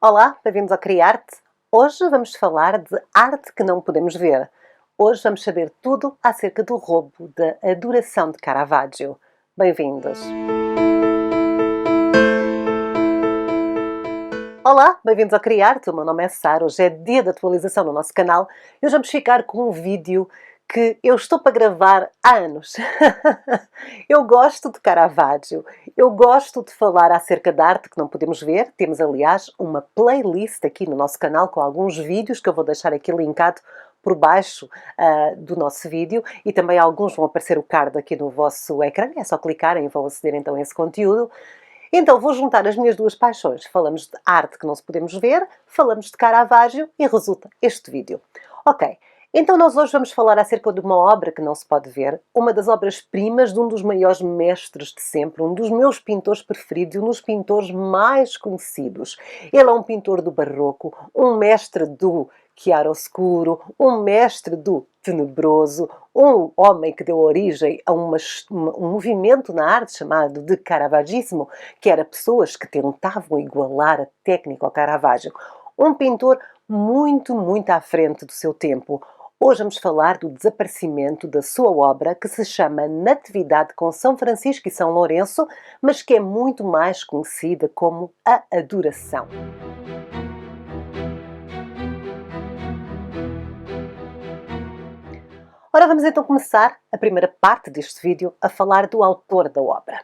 Olá, bem-vindos ao Criarte. Hoje vamos falar de arte que não podemos ver. Hoje vamos saber tudo acerca do roubo da Adoração de Caravaggio. Bem-vindos! Olá, bem-vindos ao Criarte. O meu nome é Sara. Hoje é dia de atualização no nosso canal e hoje vamos ficar com um vídeo que eu estou para gravar há anos. Eu gosto de Caravaggio, eu gosto de falar acerca da arte que não podemos ver. Temos, aliás, uma playlist aqui no nosso canal com alguns vídeos que eu vou deixar aqui linkado por baixo do nosso vídeo e também alguns vão aparecer o card aqui no vosso ecrã. É só clicarem e vão aceder então a esse conteúdo. Então vou juntar as minhas duas paixões. Falamos de arte que não se podemos ver, falamos de Caravaggio e resulta este vídeo. Ok. Então nós hoje vamos falar acerca de uma obra que não se pode ver, uma das obras-primas de um dos maiores mestres de sempre, um dos meus pintores preferidos e um dos pintores mais conhecidos. Ele é um pintor do barroco, um mestre do chiaroscuro, um mestre do tenebroso, um homem que deu origem a um movimento na arte chamado de Caravaggismo, que era pessoas que tentavam igualar a técnica ao Caravaggio. Um pintor muito à frente do seu tempo. Hoje vamos falar do desaparecimento da sua obra, que se chama Natividade com São Francisco e São Lourenço, mas que é muito mais conhecida como a Adoração. Ora, vamos então começar a primeira parte deste vídeo a falar do autor da obra.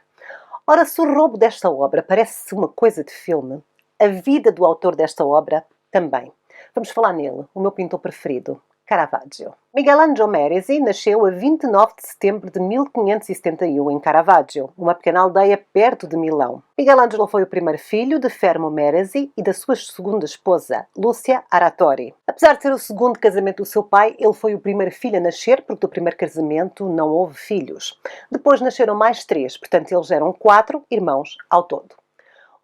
Ora, se o roubo desta obra parece uma coisa de filme, a vida do autor desta obra também. Vamos falar nele, o meu pintor preferido, Caravaggio. Michelangelo Merisi nasceu a 29 de setembro de 1571 em Caravaggio, uma pequena aldeia perto de Milão. Michelangelo foi o primeiro filho de Fermo Merisi e da sua segunda esposa, Lucia Aratori. Apesar de ser o segundo casamento do seu pai, ele foi o primeiro filho a nascer, porque do primeiro casamento não houve filhos. Depois nasceram mais 3, portanto eles eram 4 irmãos ao todo.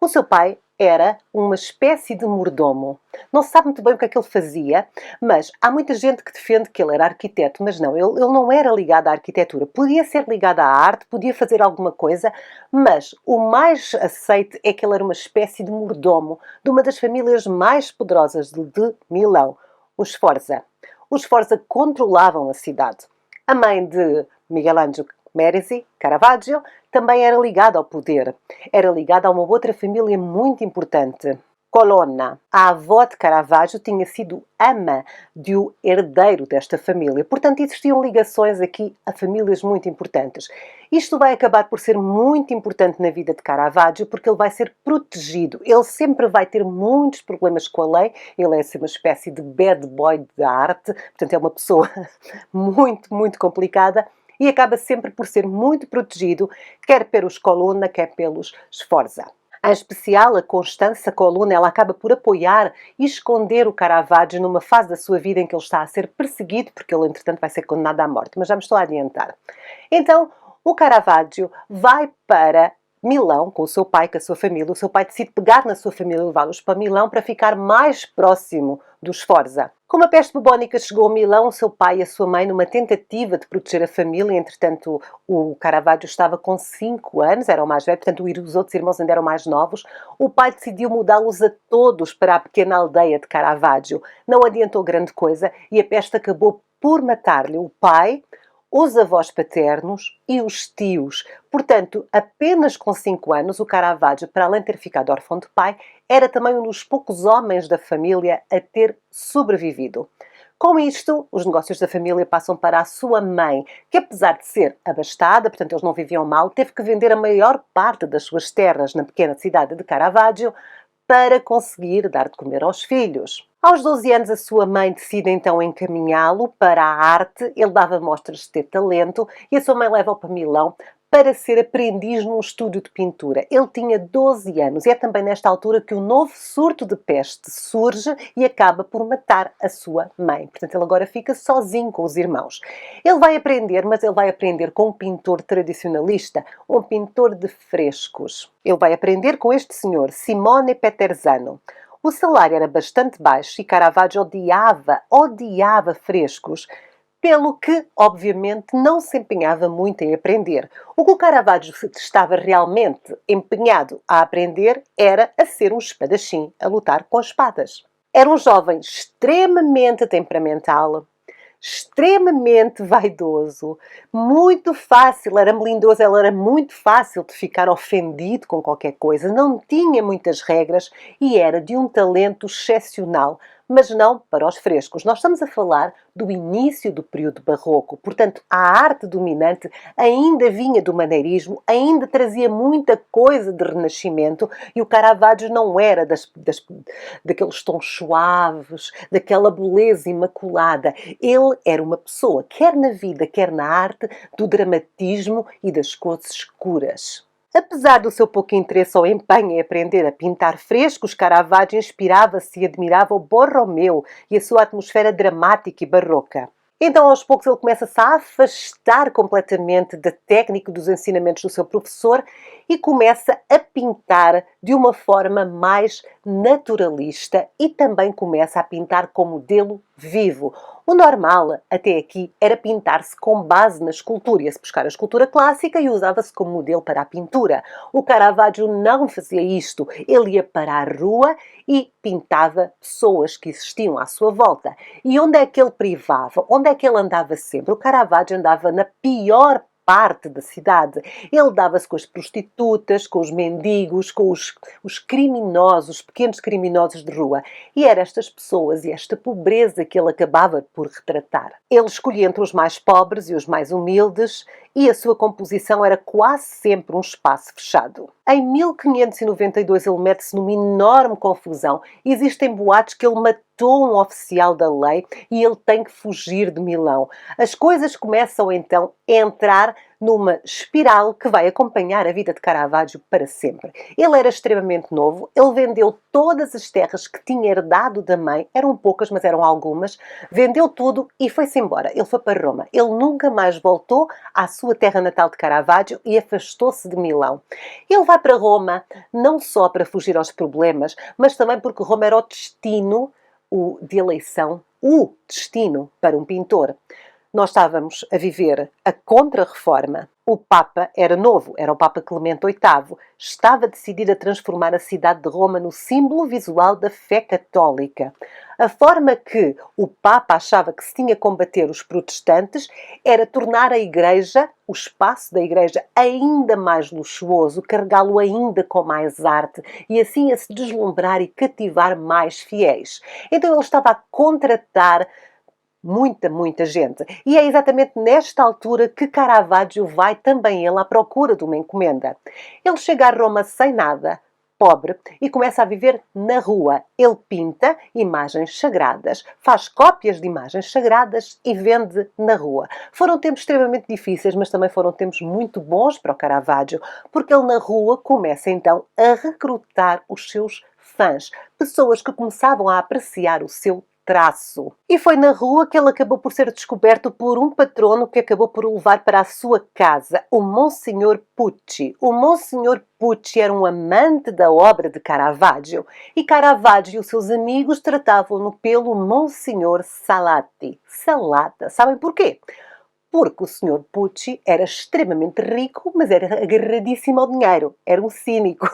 O seu pai era uma espécie de mordomo. Não se sabe muito bem o que é que ele fazia, mas há muita gente que defende que ele era arquiteto, mas não, ele não era ligado à arquitetura. Podia ser ligado à arte, podia fazer alguma coisa, mas o mais aceite é que ele era uma espécie de mordomo de uma das famílias mais poderosas de Milão, os Sforza. Os Sforza controlavam a cidade. A mãe de Michelangelo Merisi, Caravaggio, também era ligada ao poder. Era ligada a uma outra família muito importante, Colonna. A avó de Caravaggio tinha sido ama do herdeiro desta família. Portanto, existiam ligações aqui a famílias muito importantes. Isto vai acabar por ser muito importante na vida de Caravaggio porque ele vai ser protegido. Ele sempre vai ter muitos problemas com a lei. Ele é assim, uma espécie de bad boy da arte. Portanto, é uma pessoa muito complicada. E acaba sempre por ser muito protegido, quer pelos Colonna, quer pelos Sforza. Em especial, a Constanza Colonna, ela acaba por apoiar e esconder o Caravaggio numa fase da sua vida em que ele está a ser perseguido, porque ele, entretanto, vai ser condenado à morte. Mas já me estou a adiantar. Então, o Caravaggio vai para Milão com o seu pai, com a sua família. O seu pai decide pegar na sua família e levá-los para Milão para ficar mais próximo dos Sforza. Como a peste bubónica chegou a Milão, o seu pai e a sua mãe, numa tentativa de proteger a família, entretanto o Caravaggio estava com 5 anos, era o mais velho, portanto os outros irmãos ainda eram mais novos, o pai decidiu mudá-los a todos para a pequena aldeia de Caravaggio. Não adiantou grande coisa e a peste acabou por matar-lhe o pai, os avós paternos e os tios. Portanto, apenas com 5 anos, o Caravaggio, para além de ter ficado órfão de pai, era também um dos poucos homens da família a ter sobrevivido. Com isto, os negócios da família passam para a sua mãe, que apesar de ser abastada, portanto eles não viviam mal, teve que vender a maior parte das suas terras na pequena cidade de Caravaggio para conseguir dar de comer aos filhos. Aos 12 anos, a sua mãe decide então encaminhá-lo para a arte. Ele dava mostras de ter talento e a sua mãe leva-o para Milão para ser aprendiz num estúdio de pintura. Ele tinha 12 anos e é também nesta altura que o novo surto de peste surge e acaba por matar a sua mãe. Portanto, ele agora fica sozinho com os irmãos. Ele vai aprender, mas ele vai aprender com um pintor tradicionalista, um pintor de frescos. Ele vai aprender com este senhor, Simone Peterzano. O salário era bastante baixo e Caravaggio odiava frescos pelo que, obviamente, não se empenhava muito em aprender. O que o Caravaggio estava realmente empenhado a aprender era a ser um espadachim, a lutar com espadas. Era um jovem extremamente temperamental, extremamente vaidoso, muito fácil, era melindroso, ele era muito fácil de ficar ofendido com qualquer coisa, não tinha muitas regras e era de um talento excepcional, mas não para os frescos. Nós estamos a falar do início do período barroco, portanto, a arte dominante ainda vinha do maneirismo, ainda trazia muita coisa de renascimento e o Caravaggio não era daqueles tons suaves, daquela beleza imaculada. Ele era uma pessoa, quer na vida, quer na arte, do dramatismo e das cores escuras. Apesar do seu pouco interesse ou empenho em aprender a pintar frescos, Caravaggio inspirava-se e admirava o Borromeu e a sua atmosfera dramática e barroca. Então, aos poucos, ele começa-se a afastar completamente da técnica e dos ensinamentos do seu professor e começa a pintar de uma forma mais naturalista e também começa a pintar com modelo vivo. O normal, até aqui, era pintar-se com base na escultura. Ia-se buscar a escultura clássica e usava-se como modelo para a pintura. O Caravaggio não fazia isto. Ele ia para a rua e pintava pessoas que existiam à sua volta. E onde é que ele privava? Onde é que ele andava sempre? O Caravaggio andava na pior parte da cidade. Ele dava-se com as prostitutas, com os mendigos, com os criminosos, pequenos criminosos de rua. E eram estas pessoas e esta pobreza que ele acabava por retratar. Ele escolhia entre os mais pobres e os mais humildes e a sua composição era quase sempre um espaço fechado. Em 1592 ele mete-se numa enorme confusão. Existem boatos que ele matou um oficial da lei e ele tem que fugir de Milão. As coisas começam então a entrar numa espiral que vai acompanhar a vida de Caravaggio para sempre. Ele era extremamente novo, ele vendeu todas as terras que tinha herdado da mãe, eram poucas, mas eram algumas, vendeu tudo e foi-se embora. Ele foi para Roma. Ele nunca mais voltou à sua terra natal de Caravaggio e afastou-se de Milão. Ele vai para Roma não só para fugir aos problemas, mas também porque Roma era o destino de eleição, o destino para um pintor. Nós estávamos a viver a Contra-Reforma. O Papa era novo, era o Papa Clemente VIII. Estava decidido a transformar a cidade de Roma no símbolo visual da fé católica. A forma que o Papa achava que se tinha a combater os protestantes era tornar a Igreja, o espaço da Igreja, ainda mais luxuoso, carregá-lo ainda com mais arte e assim a se deslumbrar e cativar mais fiéis. Então ele estava a contratar muita gente. E é exatamente nesta altura que Caravaggio vai também ele à procura de uma encomenda. Ele chega a Roma sem nada, pobre, e começa a viver na rua. Ele pinta imagens sagradas, faz cópias de imagens sagradas e vende na rua. Foram tempos extremamente difíceis, mas também foram tempos muito bons para o Caravaggio, porque ele na rua começa então a recrutar os seus fãs, pessoas que começavam a apreciar o seu traço. E foi na rua que ele acabou por ser descoberto por um patrono que acabou por o levar para a sua casa, o Monsenhor Pucci. O Monsenhor Pucci era um amante da obra de Caravaggio e Caravaggio e os seus amigos tratavam-no pelo Monsenhor Salati. Salata. Sabem porquê? Porque o Sr. Pucci era extremamente rico, mas era agarradíssimo ao dinheiro. Era um cínico.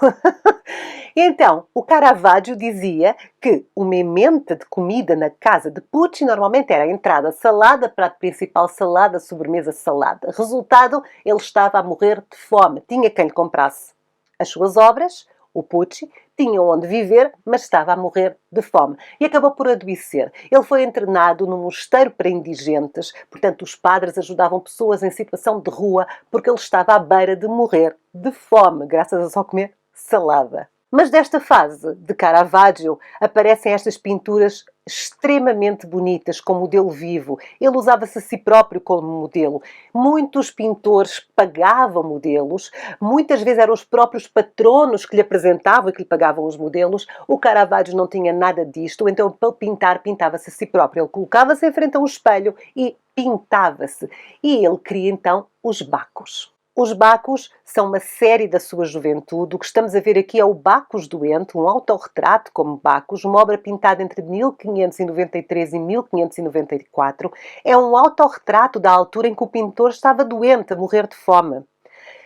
Então, o Caravaggio dizia que uma emenda de comida na casa de Pucci normalmente era entrada salada, prato principal salada, sobremesa salada. Resultado, ele estava a morrer de fome. Tinha quem lhe comprasse as suas obras, o Pucci, tinha onde viver, mas estava a morrer de fome. E acabou por adoecer. Ele foi internado num mosteiro para indigentes, portanto os padres ajudavam pessoas em situação de rua, porque ele estava à beira de morrer de fome, graças a só comer salada. Mas desta fase de Caravaggio aparecem estas pinturas extremamente bonitas, com modelo vivo. Ele usava-se a si próprio como modelo. Muitos pintores pagavam modelos, muitas vezes eram os próprios patronos que lhe apresentavam e que lhe pagavam os modelos. O Caravaggio não tinha nada disto, então para pintar, pintava-se a si próprio. Ele colocava-se em frente a um espelho e pintava-se. E ele cria então os Bacos. Os Bacchus são uma série da sua juventude. O que estamos a ver aqui é o Bacchus doente, um autorretrato como Bacchus, uma obra pintada entre 1593 e 1594. É um autorretrato da altura em que o pintor estava doente, a morrer de fome.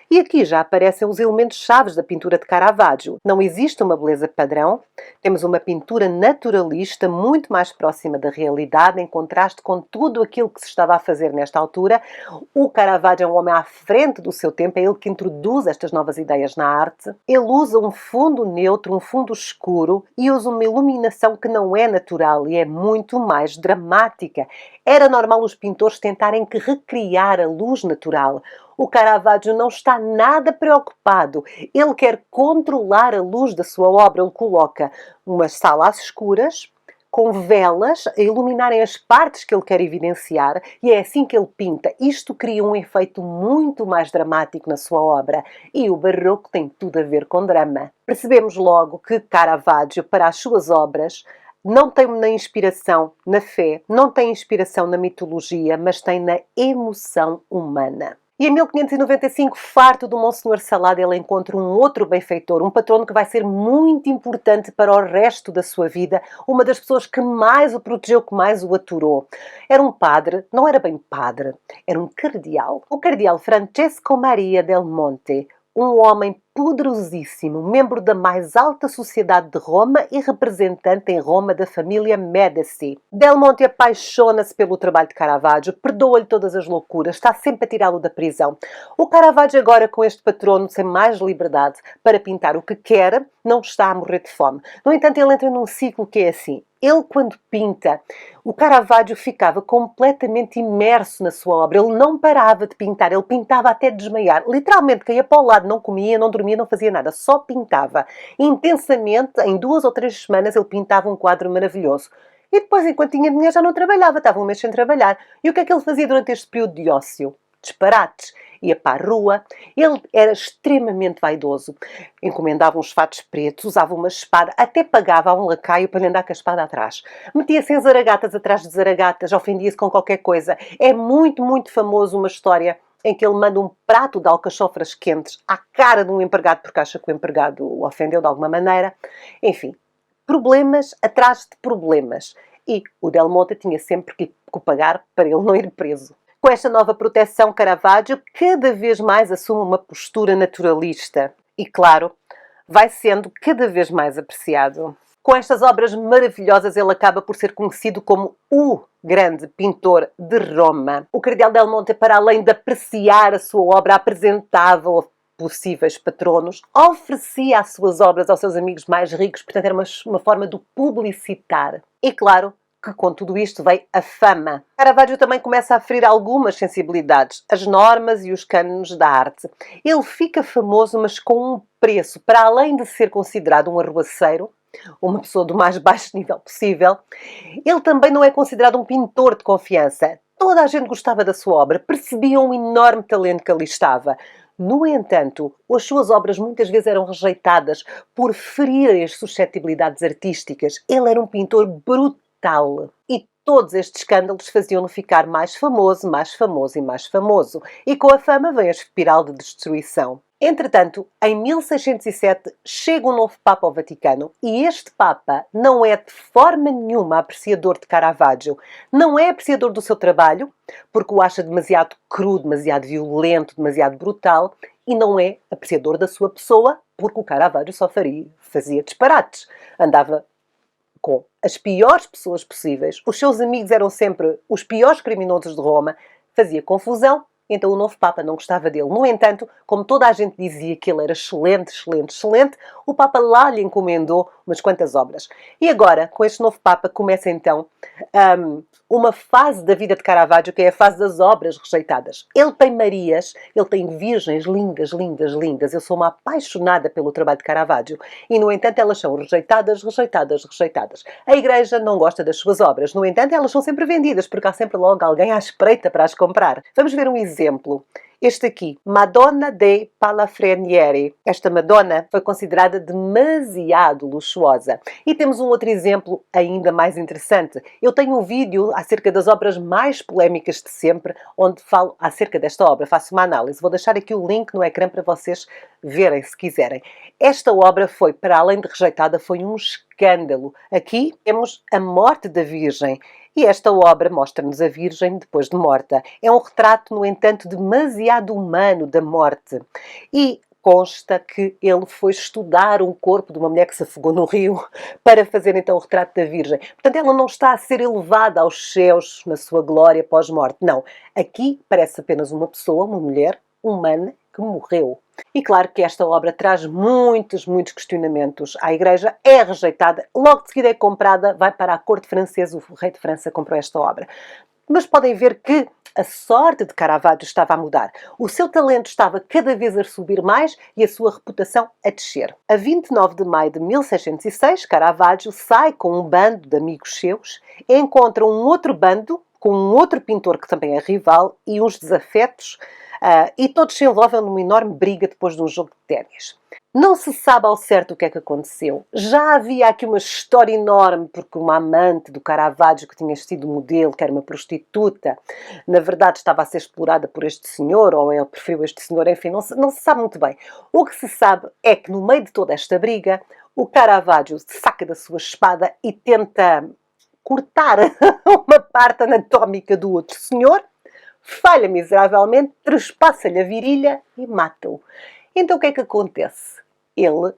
E aqui já aparecem os elementos chaves da pintura de Caravaggio. Não existe uma beleza padrão, temos uma pintura naturalista muito mais próxima da realidade, em contraste com tudo aquilo que se estava a fazer nesta altura. O Caravaggio é um homem à frente do seu tempo, é ele que introduz estas novas ideias na arte. Ele usa um fundo neutro, um fundo escuro e usa uma iluminação que não é natural e é muito mais dramática. Era normal os pintores tentarem que recriar a luz natural. O Caravaggio não está nada preocupado. Ele quer controlar a luz da sua obra. Ele coloca uma sala às escuras, com velas a iluminarem as partes que ele quer evidenciar, e é assim que ele pinta. Isto cria um efeito muito mais dramático na sua obra. E o barroco tem tudo a ver com drama. Percebemos logo que Caravaggio, para as suas obras, não tem na inspiração na fé, não tem inspiração na mitologia, mas tem na emoção humana. E em 1595, farto do Monsenhor Salado, ele encontra um outro benfeitor, um patrono que vai ser muito importante para o resto da sua vida, uma das pessoas que mais o protegeu, que mais o aturou. Era um padre, não era bem padre, era um cardeal. O cardeal Francesco Maria del Monte, um homem poderosíssimo, membro da mais alta sociedade de Roma e representante em Roma da família Medici. Del Monte apaixona-se pelo trabalho de Caravaggio, perdoa-lhe todas as loucuras, está sempre a tirá-lo da prisão. O Caravaggio agora, com este patrono, tem mais liberdade para pintar o que quer, não está a morrer de fome. No entanto, ele entra num ciclo que é assim. Ele, quando pinta, o Caravaggio ficava completamente imerso na sua obra. Ele não parava de pintar, ele pintava até desmaiar. Literalmente, caía para o lado, não comia, não dormia, não fazia nada, só pintava. Intensamente, em 2 ou 3 semanas, ele pintava um quadro maravilhoso. E depois, enquanto tinha dinheiro, já não trabalhava, estava um mês sem trabalhar. E o que é que ele fazia durante este período de ócio? Disparates. Ia para a rua. Ele era extremamente vaidoso. Encomendava uns fatos pretos, usava uma espada, até pagava a um lacaio para lhe andar com a espada atrás. Metia-se em zaragatas atrás de zaragatas, ofendia-se com qualquer coisa. É muito, muito famoso uma história em que ele manda um prato de alcachofras quentes à cara de um empregado porque acha que o empregado o ofendeu de alguma maneira. Enfim, problemas atrás de problemas. E o Del Monte tinha sempre que o pagar para ele não ir preso. Com esta nova proteção, Caravaggio cada vez mais assume uma postura naturalista e, claro, vai sendo cada vez mais apreciado. Com estas obras maravilhosas, ele acaba por ser conhecido como o grande pintor de Roma. O cardeal Del Monte, para além de apreciar a sua obra, apresentava-o a possíveis patronos, oferecia as suas obras aos seus amigos mais ricos, portanto era uma forma de publicitar. E, claro, que com tudo isto veio a fama. Caravaggio também começa a ferir algumas sensibilidades, as normas e os cânones da arte. Ele fica famoso, mas com um preço, para além de ser considerado um arruaceiro, uma pessoa do mais baixo nível possível, ele também não é considerado um pintor de confiança. Toda a gente gostava da sua obra, percebia um enorme talento que ali estava. No entanto, as suas obras muitas vezes eram rejeitadas por ferirem as suscetibilidades artísticas. Ele era um pintor brutal. E todos estes escândalos faziam-no ficar mais famoso e mais famoso. E com a fama vem a espiral de destruição. Entretanto, em 1607 chega um novo Papa ao Vaticano e este Papa não é de forma nenhuma apreciador de Caravaggio, não é apreciador do seu trabalho, porque o acha demasiado cru, demasiado violento, demasiado brutal, e não é apreciador da sua pessoa, porque o Caravaggio só fazia disparates. Andava com as piores pessoas possíveis, os seus amigos eram sempre os piores criminosos de Roma, fazia confusão. Então o novo Papa não gostava dele. No entanto, como toda a gente dizia que ele era excelente, excelente, excelente, o Papa lá lhe encomendou umas quantas obras. E agora, com este novo Papa, começa então uma fase da vida de Caravaggio, que é a fase das obras rejeitadas. Ele tem Marias, ele tem virgens lindas, lindas, lindas. Eu sou uma apaixonada pelo trabalho de Caravaggio. E, no entanto, elas são rejeitadas, rejeitadas, rejeitadas. A Igreja não gosta das suas obras. No entanto, elas são sempre vendidas, porque há sempre logo alguém à espreita para as comprar. Vamos ver um exemplo. Este aqui, Madonna dei Palafrenieri. Esta Madonna foi considerada demasiado luxuosa. E temos um outro exemplo ainda mais interessante. Eu tenho um vídeo acerca das obras mais polémicas de sempre, onde falo acerca desta obra, faço uma análise. Vou deixar aqui o link no ecrã para vocês verem, se quiserem. Esta obra foi, para além de rejeitada, foi um escândalo. Aqui temos a morte da Virgem. E esta obra mostra-nos a Virgem depois de morta. É um retrato, no entanto, demasiado humano da morte. E consta que ele foi estudar um corpo de uma mulher que se afogou no rio para fazer então o retrato da Virgem. Portanto, ela não está a ser elevada aos céus na sua glória pós-morte. Não. Aqui parece apenas uma pessoa, uma mulher humana que morreu. E claro que esta obra traz muitos questionamentos à Igreja, é rejeitada, logo de seguida é comprada, vai para a corte francesa, o rei de França comprou esta obra. Mas podem ver que a sorte de Caravaggio estava a mudar. O seu talento estava cada vez a subir mais e a sua reputação a descer. A 29 de maio de 1606, Caravaggio sai com um bando de amigos seus, encontra um outro bando, com um outro pintor que também é rival, e uns desafetos, e todos se envolvem numa enorme briga depois de um jogo de ténis. Não se sabe ao certo o que é que aconteceu. Já havia aqui uma história enorme, porque uma amante do Caravaggio, que tinha sido modelo, que era uma prostituta, na verdade estava a ser explorada por este senhor, ou ele preferiu este senhor, enfim, não se sabe muito bem. O que se sabe é que no meio de toda esta briga, o Caravaggio saca da sua espada e tenta cortar uma parte anatómica do outro senhor, falha miseravelmente, trespassa-lhe a virilha e mata-o. Então o que é que acontece? Ele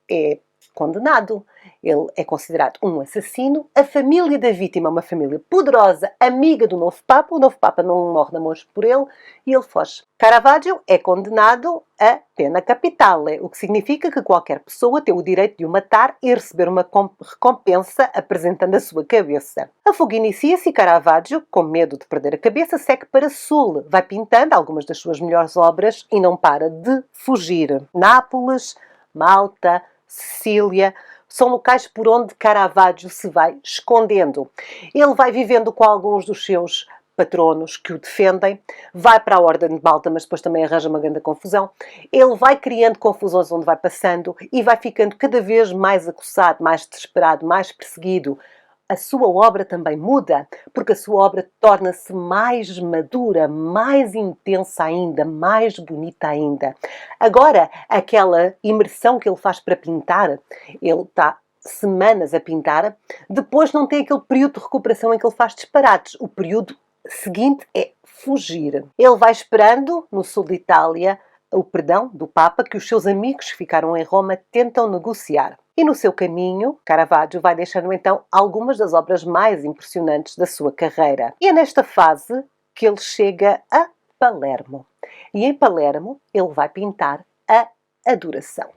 é condenado. Ele é considerado um assassino. A família da vítima é uma família poderosa, amiga do novo Papa. O novo Papa não morre de amores por ele e ele foge. Caravaggio é condenado a pena capital, o que significa que qualquer pessoa tem o direito de o matar e receber uma recompensa apresentando a sua cabeça. A fuga inicia-se e Caravaggio, com medo de perder a cabeça, segue para sul. Vai pintando algumas das suas melhores obras e não para de fugir. Nápoles, Malta, Sicília, são locais por onde Caravaggio se vai escondendo. Ele vai vivendo com alguns dos seus patronos que o defendem, vai para a Ordem de Malta, mas depois também arranja uma grande confusão. Ele vai criando confusões onde vai passando e vai ficando cada vez mais acossado, mais desesperado, mais perseguido. A sua obra também muda, porque a sua obra torna-se mais madura, mais intensa ainda, mais bonita ainda. Agora, aquela imersão que ele faz para pintar, ele está semanas a pintar, depois não tem aquele período de recuperação em que ele faz disparates. O período seguinte é fugir. Ele vai esperando, no sul de Itália, o perdão do Papa, que os seus amigos que ficaram em Roma tentam negociar. E no seu caminho, Caravaggio vai deixando então algumas das obras mais impressionantes da sua carreira. E é nesta fase que ele chega a Palermo. E em Palermo ele vai pintar a Adoração.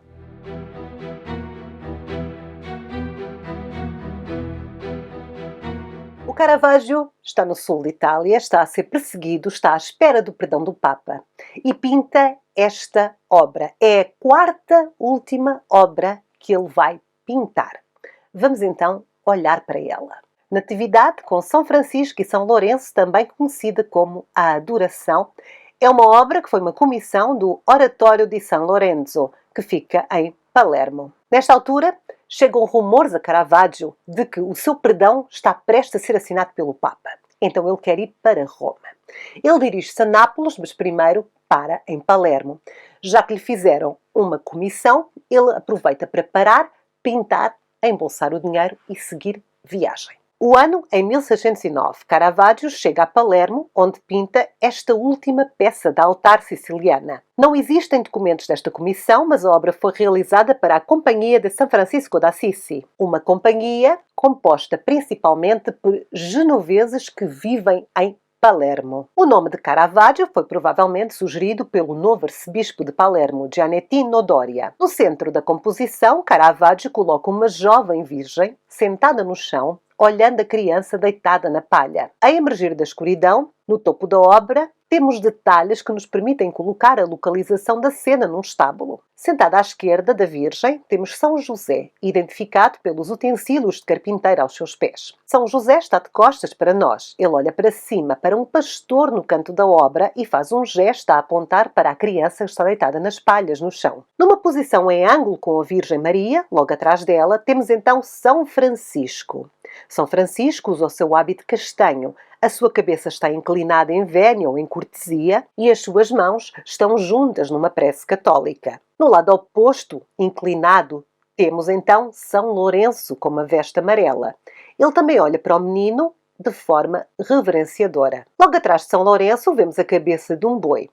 O Caravaggio está no sul de Itália, está a ser perseguido, está à espera do perdão do Papa e pinta esta obra. É a quarta última obra que ele vai pintar. Vamos então olhar para ela. Natividade com São Francisco e São Lourenço, também conhecida como a Adoração, é uma obra que foi uma comissão do Oratório di San Lorenzo, que fica em Palermo. Nesta altura, chegam rumores a Caravaggio de que o seu perdão está prestes a ser assinado pelo Papa. Então ele quer ir para Roma. Ele dirige-se a Nápoles, mas primeiro para em Palermo. Já que lhe fizeram uma comissão, ele aproveita para parar, pintar, embolsar o dinheiro e seguir viagem. O ano em 1609, Caravaggio chega a Palermo, onde pinta esta última peça da altar siciliana. Não existem documentos desta comissão, mas a obra foi realizada para a Companhia de São Francisco d'Assisi, uma companhia composta principalmente por genoveses que vivem em Palermo. O nome de Caravaggio foi provavelmente sugerido pelo novo arcebispo de Palermo, Gianettino Doria. No centro da composição, Caravaggio coloca uma jovem virgem sentada no chão, olhando a criança deitada na palha. A emergir da escuridão, no topo da obra, Temos detalhes que nos permitem colocar a localização da cena num estábulo. Sentada à esquerda da Virgem, temos São José, identificado pelos utensílios de carpinteiro aos seus pés. São José está de costas para nós. Ele olha para cima, para um pastor no canto da obra e faz um gesto a apontar para a criança que está deitada nas palhas no chão. Numa posição em ângulo com a Virgem Maria, logo atrás dela, temos então São Francisco. São Francisco usa o seu hábito castanho. A sua cabeça está inclinada em vénia ou em cortesia e as suas mãos estão juntas numa prece católica. No lado oposto, inclinado, temos então São Lourenço com uma veste amarela. Ele também olha para o menino de forma reverenciadora. Logo atrás de São Lourenço vemos a cabeça de um boi.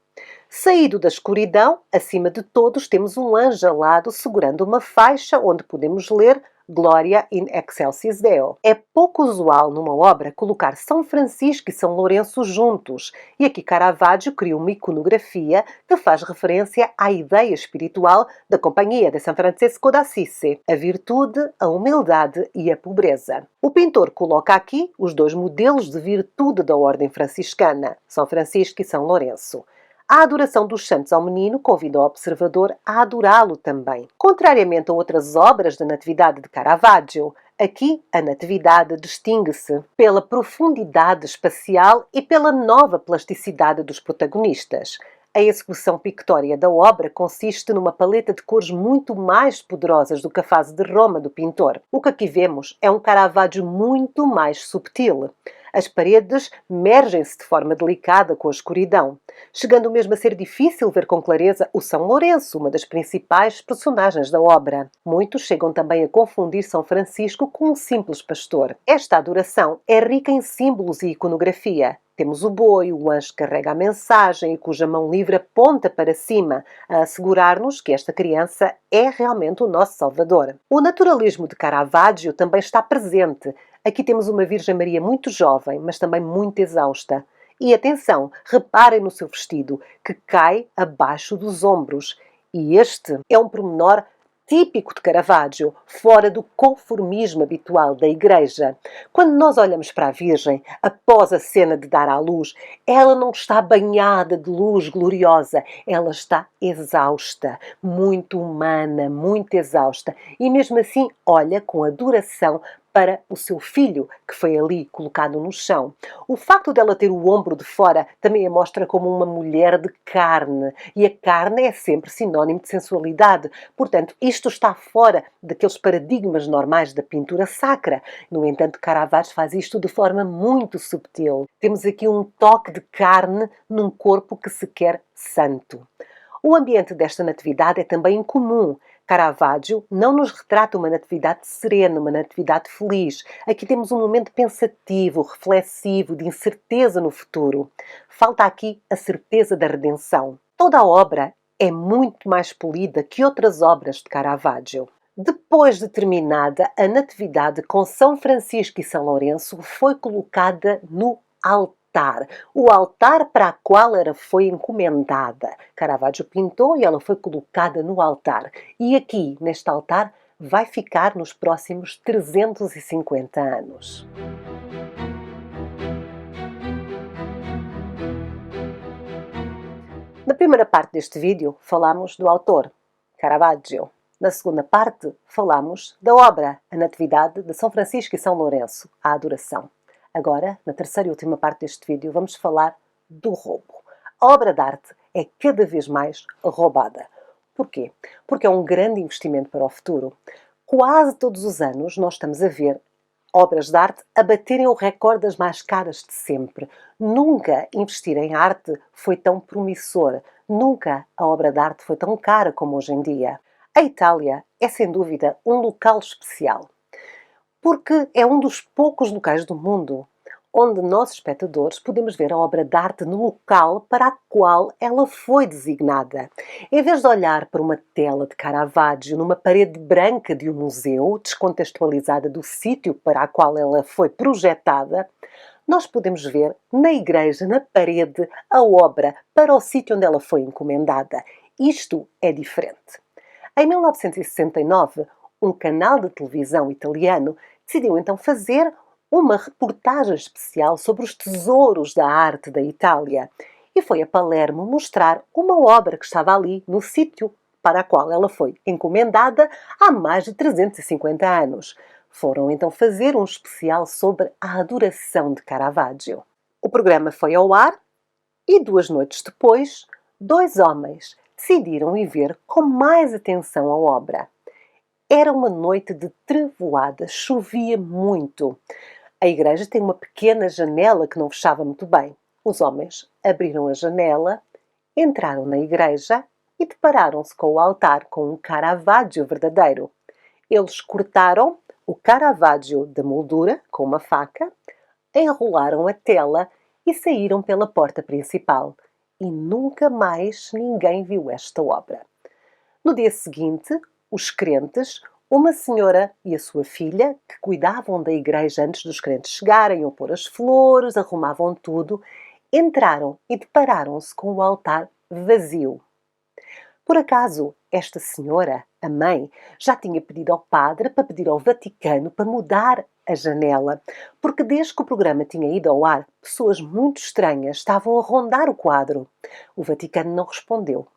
Saído da escuridão, acima de todos temos um anjo alado segurando uma faixa onde podemos ler Gloria in excelsis Deo. É pouco usual numa obra colocar São Francisco e São Lourenço juntos, e aqui Caravaggio cria uma iconografia que faz referência à ideia espiritual da Companhia de São Francisco d'Assisi, a virtude, a humildade e a pobreza. O pintor coloca aqui os dois modelos de virtude da ordem franciscana, São Francisco e São Lourenço. A adoração dos santos ao menino convida o observador a adorá-lo também. Contrariamente a outras obras da Natividade de Caravaggio, aqui a Natividade distingue-se pela profundidade espacial e pela nova plasticidade dos protagonistas. A execução pictória da obra consiste numa paleta de cores muito mais poderosas do que a fase de Roma do pintor. O que aqui vemos é um Caravaggio muito mais subtil. As paredes mergem-se de forma delicada com a escuridão, chegando mesmo a ser difícil ver com clareza o São Lourenço, uma das principais personagens da obra. Muitos chegam também a confundir São Francisco com um simples pastor. Esta adoração é rica em símbolos e iconografia. Temos o boi, o anjo que carrega a mensagem e cuja mão livre aponta para cima, a assegurar-nos que esta criança é realmente o nosso Salvador. O naturalismo de Caravaggio também está presente. Aqui temos uma Virgem Maria muito jovem, mas também muito exausta. E atenção, reparem no seu vestido, que cai abaixo dos ombros. E este é um pormenor típico de Caravaggio, fora do conformismo habitual da Igreja. Quando nós olhamos para a Virgem, após a cena de dar à luz, ela não está banhada de luz gloriosa, ela está exausta, muito humana, muito exausta. E mesmo assim, olha com adoração para o seu filho, que foi ali colocado no chão. O facto dela ter o ombro de fora também a mostra como uma mulher de carne, e a carne é sempre sinónimo de sensualidade. Portanto, isto está fora daqueles paradigmas normais da pintura sacra. No entanto, Caravaggio faz isto de forma muito subtil. Temos aqui um toque de carne num corpo que se quer santo. O ambiente desta natividade é também incomum. Caravaggio não nos retrata uma natividade serena, uma natividade feliz. Aqui temos um momento pensativo, reflexivo, de incerteza no futuro. Falta aqui a certeza da redenção. Toda a obra é muito mais polida que outras obras de Caravaggio. Depois de terminada, a natividade com São Francisco e São Lourenço foi colocada no altar. O altar para a qual ela foi encomendada. Caravaggio pintou e ela foi colocada no altar. E aqui, neste altar, vai ficar nos próximos 350 anos. Na primeira parte deste vídeo, falamos do autor, Caravaggio. Na segunda parte, falamos da obra, a Natividade de São Francisco e São Lourenço, a adoração. Agora, na terceira e última parte deste vídeo, vamos falar do roubo. A obra de arte é cada vez mais roubada. Porquê? Porque é um grande investimento para o futuro. Quase todos os anos nós estamos a ver obras de arte a baterem o recorde das mais caras de sempre. Nunca investir em arte foi tão promissor. Nunca a obra de arte foi tão cara como hoje em dia. A Itália é, sem dúvida, um local especial. Porque é um dos poucos locais do mundo onde nós, espectadores, podemos ver a obra de arte no local para a qual ela foi designada. Em vez de olhar para uma tela de Caravaggio numa parede branca de um museu, descontextualizada do sítio para a qual ela foi projetada, nós podemos ver na igreja, na parede, a obra para o sítio onde ela foi encomendada. Isto é diferente. Em 1969, um canal de televisão italiano decidiu então fazer uma reportagem especial sobre os tesouros da arte da Itália. e foi a Palermo mostrar uma obra que estava ali, no sítio para a qual ela foi encomendada há mais de 350 anos. Foram então fazer um especial sobre a adoração de Caravaggio. O programa foi ao ar e 2 noites depois, 2 homens decidiram ir ver com mais atenção a obra. Era uma noite de trevoada, chovia muito. A igreja tem uma pequena janela que não fechava muito bem. Os homens abriram a janela, entraram na igreja e depararam-se com o altar com um Caravaggio verdadeiro. Eles cortaram o Caravaggio da moldura com uma faca, enrolaram a tela e saíram pela porta principal. E nunca mais ninguém viu esta obra. No dia seguinte, os crentes, uma senhora e a sua filha, que cuidavam da igreja antes dos crentes chegarem, ou pôr as flores, arrumavam tudo, entraram e depararam-se com o altar vazio. Por acaso, esta senhora, a mãe, já tinha pedido ao padre para pedir ao Vaticano para mudar a janela, porque desde que o programa tinha ido ao ar, pessoas muito estranhas estavam a rondar o quadro. O Vaticano não respondeu.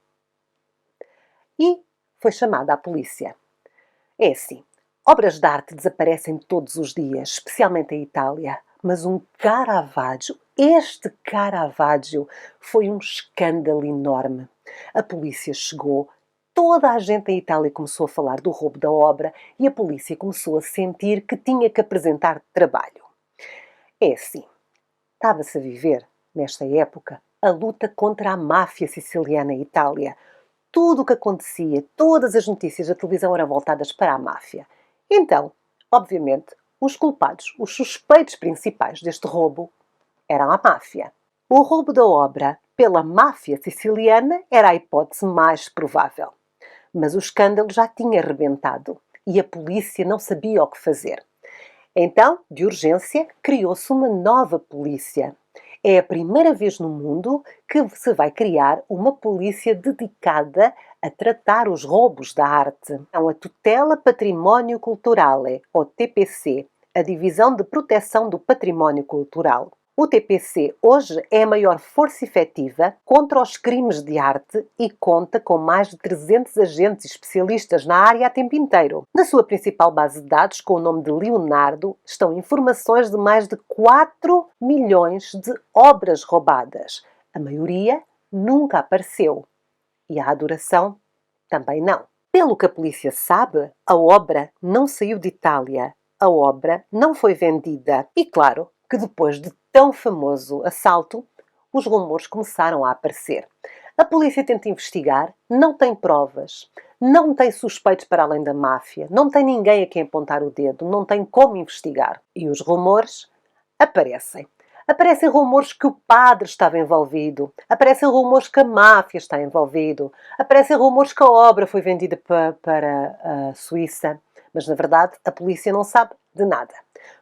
E foi chamada a polícia. É assim, obras de arte desaparecem todos os dias, especialmente em Itália. Mas um Caravaggio, este Caravaggio, foi um escândalo enorme. A polícia chegou, toda a gente em Itália começou a falar do roubo da obra e a polícia começou a sentir que tinha que apresentar trabalho. É assim, estava-se a viver, nesta época, a luta contra a máfia siciliana em Itália. Tudo o que acontecia, todas as notícias da televisão eram voltadas para a máfia. Então, obviamente, os culpados, os suspeitos principais deste roubo, eram a máfia. O roubo da obra pela máfia siciliana era a hipótese mais provável. Mas o escândalo já tinha rebentado e a polícia não sabia o que fazer. Então, de urgência, criou-se uma nova polícia. É a primeira vez no mundo que se vai criar uma polícia dedicada a tratar os roubos da arte. Então, a Tutela Património Culturale, ou TPC, a Divisão de Proteção do Património Cultural. O TPC hoje é a maior força efetiva contra os crimes de arte e conta com mais de 300 agentes especialistas na área a tempo inteiro. Na sua principal base de dados, com o nome de Leonardo, estão informações de mais de 4 milhões de obras roubadas. A maioria nunca apareceu. E a adoração também não. Pelo que a polícia sabe, a obra não saiu de Itália. A obra não foi vendida. E claro que depois de tão famoso assalto, os rumores começaram a aparecer. A polícia tenta investigar, não tem provas, não tem suspeitos para além da máfia, não tem ninguém a quem apontar o dedo, não tem como investigar. E os rumores aparecem. Aparecem rumores que o padre estava envolvido, aparecem rumores que a máfia está envolvido, aparecem rumores que a obra foi vendida para a Suíça, mas na verdade a polícia não sabe de nada.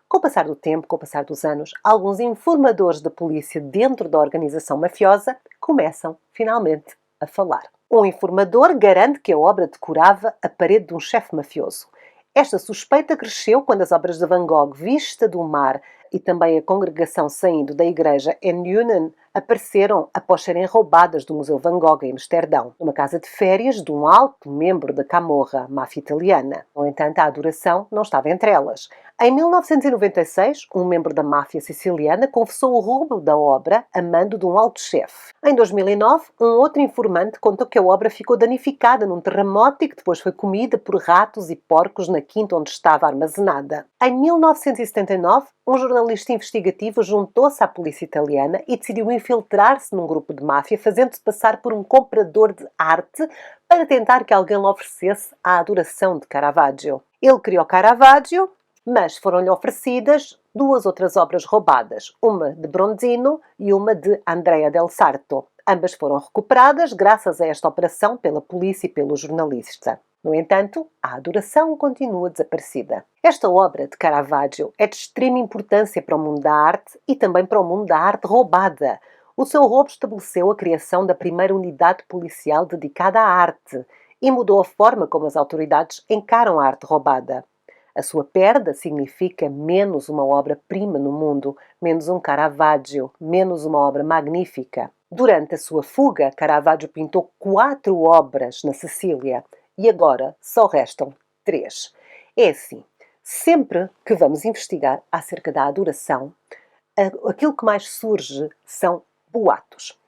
Com o passar do tempo, com o passar dos anos, alguns informadores da polícia dentro da organização mafiosa começam, finalmente, a falar. Um informador garante que a obra decorava a parede de um chefe mafioso. Esta suspeita cresceu quando as obras de Van Gogh, Vista do Mar e também a congregação saindo da igreja En Unen apareceram após serem roubadas do Museu Van Gogh em Amsterdão, numa casa de férias de um alto membro da Camorra, máfia italiana. No entanto, a adoração não estava entre elas. Em 1996, um membro da máfia siciliana confessou o roubo da obra a mando de um alto chefe. Em 2009, um outro informante contou que a obra ficou danificada num terremoto e que depois foi comida por ratos e porcos na quinta onde estava armazenada. Em 1979, um jornalista investigativo juntou-se à polícia italiana e decidiu infiltrar-se num grupo de máfia, fazendo-se passar por um comprador de arte para tentar que alguém lhe oferecesse a adoração de Caravaggio. Ele criou Caravaggio, mas foram-lhe oferecidas 2 outras obras roubadas, uma de Bronzino e uma de Andrea del Sarto. Ambas foram recuperadas graças a esta operação pela polícia e pelo jornalista. No entanto, a adoração continua desaparecida. Esta obra de Caravaggio é de extrema importância para o mundo da arte e também para o mundo da arte roubada. O seu roubo estabeleceu a criação da primeira unidade policial dedicada à arte e mudou a forma como as autoridades encaram a arte roubada. A sua perda significa menos uma obra-prima no mundo, menos um Caravaggio, menos uma obra magnífica. Durante a sua fuga, Caravaggio pintou 4 obras na Sicília e agora só restam 3. É assim, sempre que vamos investigar acerca da adoração, aquilo que mais surge são boatos.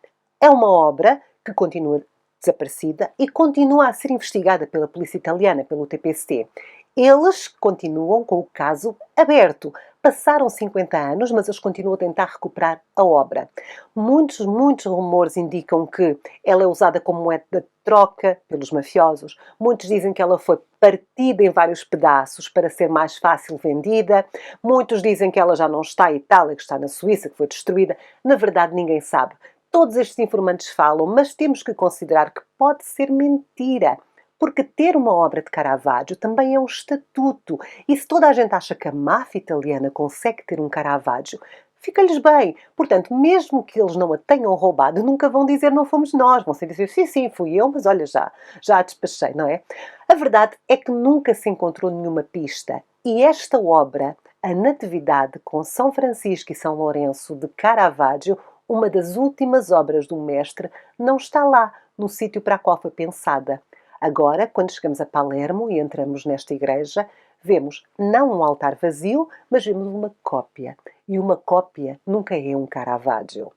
É uma obra que continua desaparecida e continua a ser investigada pela polícia italiana, pelo TPC. Eles continuam com o caso aberto. Passaram 50 anos, mas eles continuam a tentar recuperar a obra. Muitos rumores indicam que ela é usada como moeda de troca pelos mafiosos. Muitos dizem que ela foi partida em vários pedaços para ser mais fácil vendida. Muitos dizem que ela já não está em Itália, que está na Suíça, que foi destruída. Na verdade, ninguém sabe. Todos estes informantes falam, mas temos que considerar que pode ser mentira. Porque ter uma obra de Caravaggio também é um estatuto. E se toda a gente acha que a máfia italiana consegue ter um Caravaggio, fica-lhes bem. Portanto, mesmo que eles não a tenham roubado, nunca vão dizer não fomos nós. Vão sempre dizer sim, fui eu, mas olha, já a despachei, não é? A verdade é que nunca se encontrou nenhuma pista. E esta obra, a Natividade com São Francisco e São Lourenço de Caravaggio, uma das últimas obras do mestre, não está lá, no sítio para o qual foi pensada. Agora, quando chegamos a Palermo e entramos nesta igreja, vemos não um altar vazio, mas vemos uma cópia. E uma cópia nunca é um Caravaggio.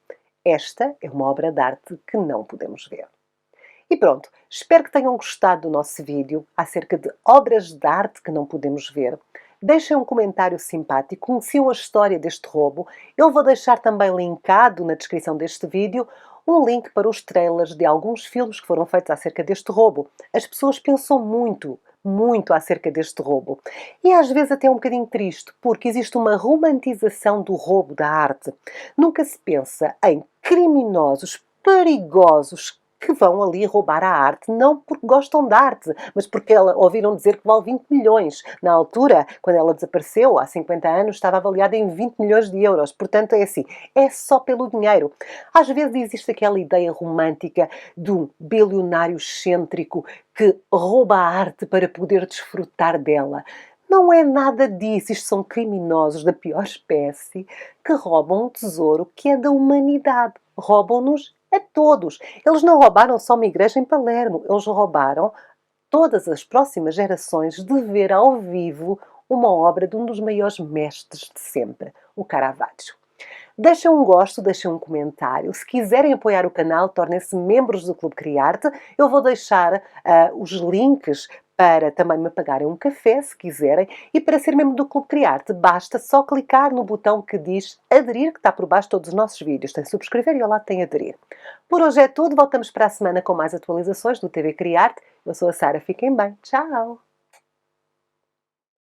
Esta é uma obra de arte que não podemos ver. E pronto, espero que tenham gostado do nosso vídeo acerca de obras de arte que não podemos ver. Deixem um comentário simpático, conheciam a história deste roubo. Eu vou deixar também linkado na descrição deste vídeo um link para os trailers de alguns filmes que foram feitos acerca deste roubo. As pessoas pensam muito acerca deste roubo. E às vezes até é um bocadinho triste, porque existe uma romantização do roubo da arte. Nunca se pensa em criminosos perigosos que vão ali roubar a arte, não porque gostam de arte, mas porque ouviram dizer que vale 20 milhões. Na altura, quando ela desapareceu, há 50 anos, estava avaliada em 20 milhões de euros. Portanto, é assim, é só pelo dinheiro. Às vezes existe aquela ideia romântica de um bilionário excêntrico que rouba a arte para poder desfrutar dela. Não é nada disso. Isto são criminosos da pior espécie que roubam um tesouro que é da humanidade. Roubam-nos a todos. Eles não roubaram só uma igreja em Palermo. Eles roubaram todas as próximas gerações de ver ao vivo uma obra de um dos maiores mestres de sempre, o Caravaggio. Deixem um gosto, deixem um comentário. Se quiserem apoiar o canal, tornem-se membros do Clube Criarte. Eu vou deixar os links para também me pagarem um café, se quiserem. E para ser membro do Clube Criarte, basta só clicar no botão que diz aderir, que está por baixo de todos os nossos vídeos. Tem subscrever e ao lado tem aderir. Por hoje é tudo. Voltamos para a semana com mais atualizações do TV Criarte. Eu sou a Sara. Fiquem bem. Tchau!